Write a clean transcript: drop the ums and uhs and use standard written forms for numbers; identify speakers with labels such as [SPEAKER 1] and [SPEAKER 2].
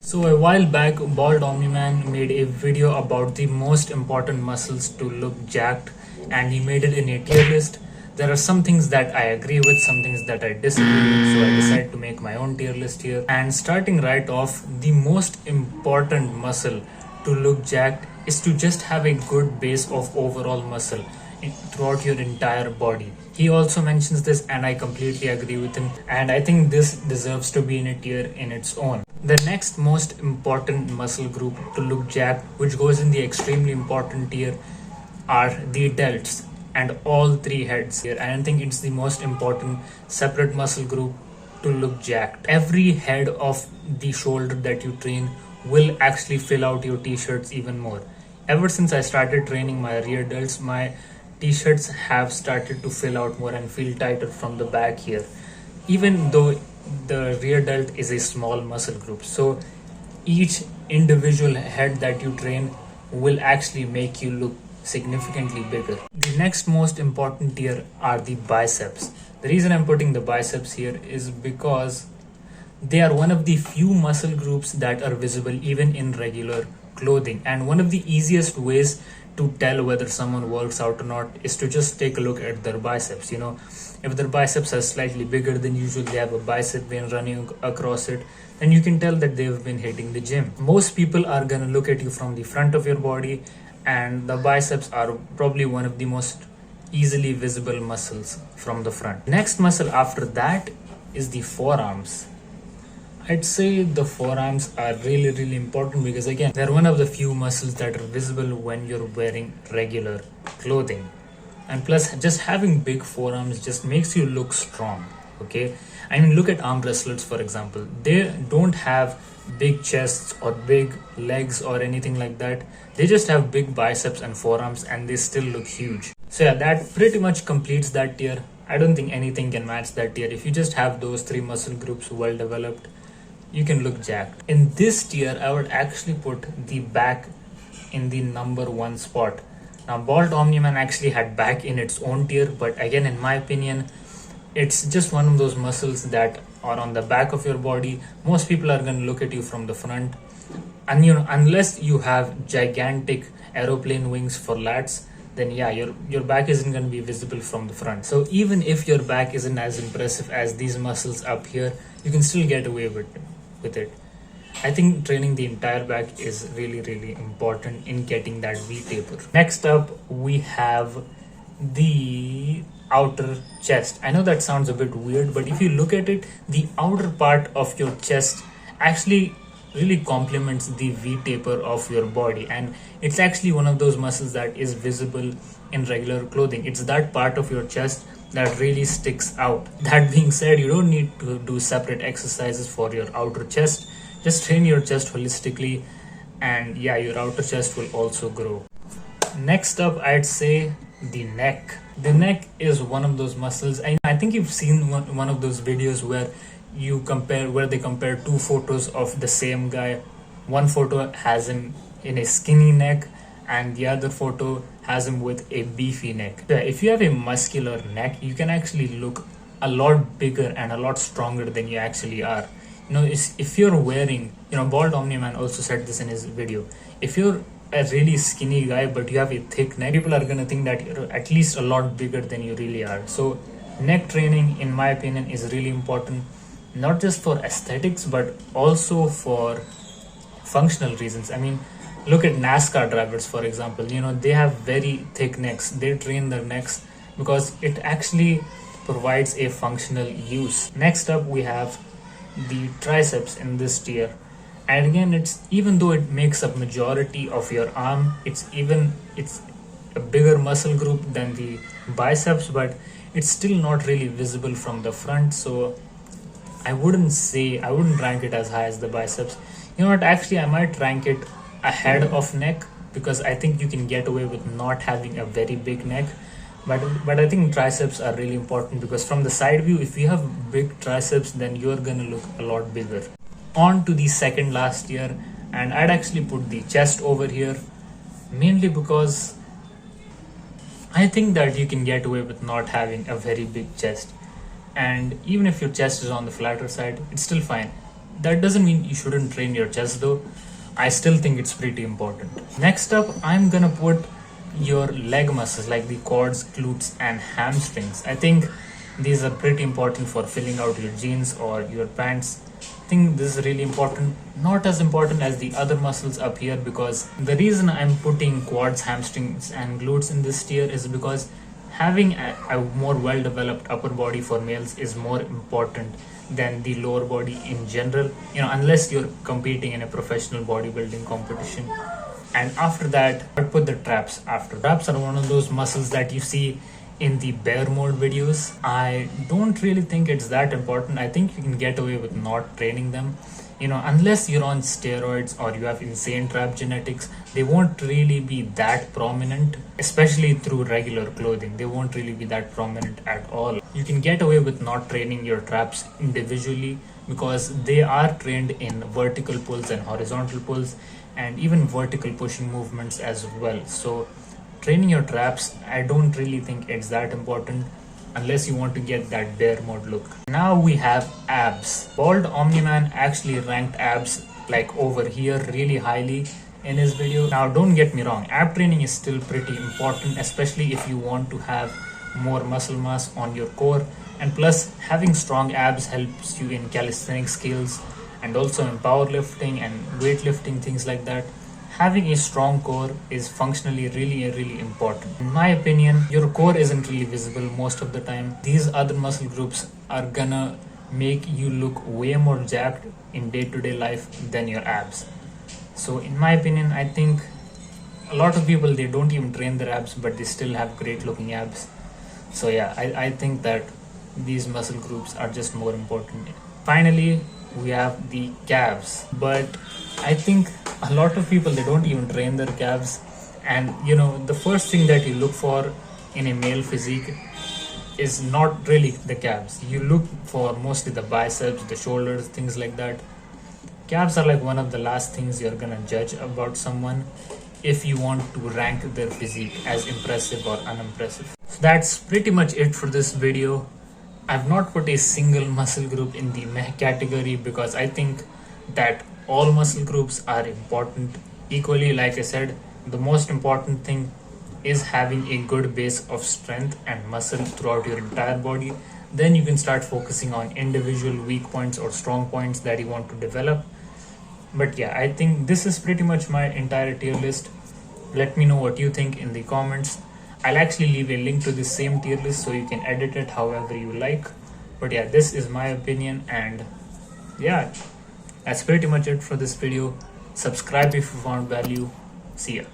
[SPEAKER 1] So a while back, Bald Omni Man made a video about the most important muscles to look jacked, and he made it in a tier list. There are some things that I agree with, some things that I disagree with, so I decided to make my own tier list here. And starting right off, the most important muscle to look jacked is to just have a good base of overall muscle throughout your entire body. He also mentions this, and I completely agree with him, and I think this deserves to be in a tier in its own. The next most important muscle group to look jacked, which goes in the extremely important tier, are the delts and all three heads here. I don't think it's the most important separate muscle group to look jacked. Every head of the shoulder that you train will actually fill out your t-shirts even more. Ever since I started training my rear delts, my t-shirts have started to fill out more and feel tighter from the back here, even though the rear delt is a small muscle group. So each individual head that you train will actually make you look significantly bigger. The next most important tier are the biceps. The reason I'm putting the biceps here is because they are one of the few muscle groups that are visible even in regular clothing, and one of the easiest ways to tell whether someone works out or not is to just take a look at their biceps. If their biceps are slightly bigger than usual, they have a bicep vein running across it, then you can tell that they've been hitting the gym. Most people are gonna look at you from the front of your body, and the biceps are probably one of the most easily visible muscles from the front. Next muscle after that is the forearms. I'd say the forearms are really important because, again, they're one of the few muscles that are visible when you're wearing regular clothing. And plus, just having big forearms just makes you look strong, okay? I mean, look at arm wrestlers, for example. They don't have big chests or big legs or anything like that. They just have big biceps and forearms, and they still look huge. So yeah, that pretty much completes that tier. I don't think anything can match that tier. If you just have those three muscle groups well developed, you can look jacked. In this tier, I would actually put the back in the number one spot. Now, Bald Omni Man actually had back in its own tier, but again, in my opinion, it's just one of those muscles that are on the back of your body. Most people are going to look at you from the front, and unless you have gigantic aeroplane wings for lats, then yeah, your back isn't going to be visible from the front. So even if your back isn't as impressive as these muscles up here, you can still get away with it. I think training the entire back is really important in getting that V taper. Next up, we have the outer chest. I know that sounds a bit weird, but if you look at it, the outer part of your chest actually really complements the V taper of your body, and it's actually one of those muscles that is visible in regular clothing. It's that part of your chest that really sticks out. That being said, you don't need to do separate exercises for your outer chest. Just train your chest holistically, and yeah, your outer chest will also grow. Next up, I'd say the neck. The neck is one of those muscles. I think you've seen one of those videos where they compare two photos of the same guy. One photo has him in a skinny neck, and the other photo has him with a beefy neck. If you have a muscular neck, you can actually look a lot bigger and a lot stronger than you actually are. If you're wearing, Bald Omni Man also said this in his video, if you're a really skinny guy but you have a thick neck, people are gonna think that you're at least a lot bigger than you really are. So neck training, in my opinion, is really important, not just for aesthetics but also for functional reasons. I mean, look at NASCAR drivers, for example. They have very thick necks. They train their necks because it actually provides a functional use. Next up, we have the triceps in this tier, and again, even though it makes up majority of your arm, it's a bigger muscle group than the biceps, but it's still not really visible from the front. So I wouldn't rank it as high as the biceps. You know what, actually I might rank it ahead of neck, because I think you can get away with not having a very big neck. But I think triceps are really important, because from the side view, if you have big triceps, then you're gonna look a lot bigger. On to the second last tier, and I'd actually put the chest over here, mainly because I think that you can get away with not having a very big chest. And even if your chest is on the flatter side, it's still fine. That doesn't mean you shouldn't train your chest though. I still think it's pretty important. Next up, I'm gonna put your leg muscles like the quads, glutes, and hamstrings. I think these are pretty important for filling out your jeans or your pants. I think this is really important, not as important as the other muscles up here, because the reason I'm putting quads, hamstrings, and glutes in this tier is because having a more well-developed upper body for males is more important than the lower body in general, unless you're competing in a professional bodybuilding competition. And after that, I'd put the traps. After traps are one of those muscles that you see in the bear mode videos. I don't really think it's that important. I think you can get away with not training them, unless you're on steroids or you have insane trap genetics. They won't really be that prominent, especially through regular clothing. They won't really be that prominent at all. You can get away with not training your traps individually because they are trained in vertical pulls and horizontal pulls and even vertical pushing movements as well. So training your traps, I don't really think it's that important unless you want to get that bear mode look. Now we have abs. Bald Omni Man actually ranked abs like over here really highly in his video. Now don't get me wrong, ab training is still pretty important, especially if you want to have more muscle mass on your core, and plus having strong abs helps you in calisthenics skills and also in powerlifting and weightlifting, things like that. Having a strong core is functionally really important. In my opinion, your core isn't really visible most of the time. These other muscle groups are gonna make you look way more jacked in day-to-day life than your abs. So in my opinion, I think a lot of people, they don't even train their abs but they still have great looking abs. So yeah, I think that these muscle groups are just more important. Finally, we have the calves, but I think a lot of people, they don't even train their calves. And the first thing that you look for in a male physique is not really the calves. You look for mostly the biceps, the shoulders, things like that. Calves are like one of the last things you're gonna judge about someone if you want to rank their physique as impressive or unimpressive. So that's pretty much it for this video. I've not put a single muscle group in the meh category because I think that all muscle groups are important equally. Like I said, the most important thing is having a good base of strength and muscle throughout your entire body. Then you can start focusing on individual weak points or strong points that you want to develop. But yeah, I think this is pretty much my entire tier list. Let me know what you think in the comments. I'll actually leave a link to the same tier list so you can edit it however you like. But yeah, this is my opinion, and yeah, that's pretty much it for this video. Subscribe if you found value. See ya.